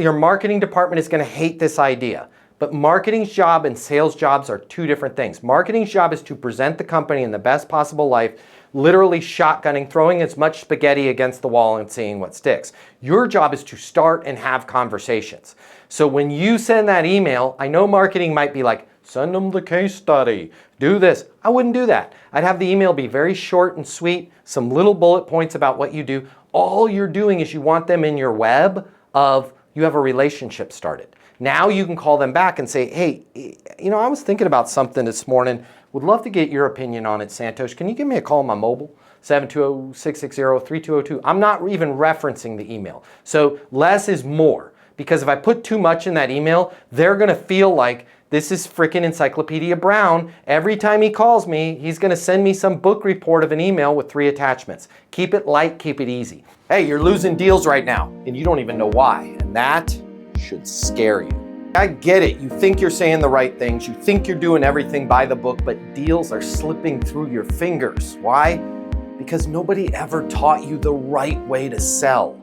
Your marketing department is going to hate this idea, but marketing's job and sales jobs are two different things. Marketing's job is to present the company in the best possible light, literally shotgunning, throwing as much spaghetti against the wall and seeing what sticks. Your job is to start and have conversations. So when you send that email, I know marketing might be like, send them the case study, do this. I wouldn't do that. I'd have the email be very short and sweet, some little bullet points about what you do. All you're doing is you want them in your web of you have a relationship started. Now you can call them back and say, hey, I was thinking about something this morning. Would love to get your opinion on it, Santosh. Can you give me a call on my mobile? 720-660-3202. I'm not even referencing the email. So less is more, because if I put too much in that email, they're going to feel like this is freaking Encyclopedia Brown. Every time he calls me, he's going to send me some book report of an email with 3 attachments. Keep it light, keep it easy. Hey, you're losing deals right now, and you don't even know why, and that should scare you. I get it. You think you're saying the right things. You think you're doing everything by the book, but deals are slipping through your fingers. Why? Because nobody ever taught you the right way to sell.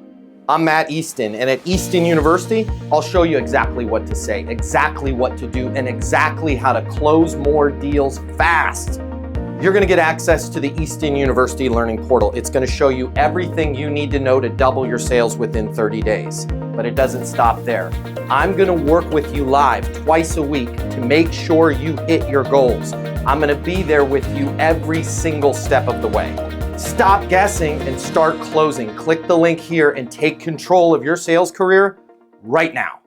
I'm Matt Easton, and at Easton University, I'll show you exactly what to say, exactly what to do, and exactly how to close more deals fast. You're going to get access to the Easton University Learning Portal. It's going to show you everything you need to know to double your sales within 30 days. But it doesn't stop there. I'm going to work with you live twice a week to make sure you hit your goals. I'm going to be there with you every single step of the way. Stop guessing and start closing. Click the link here and take control of your sales career right now.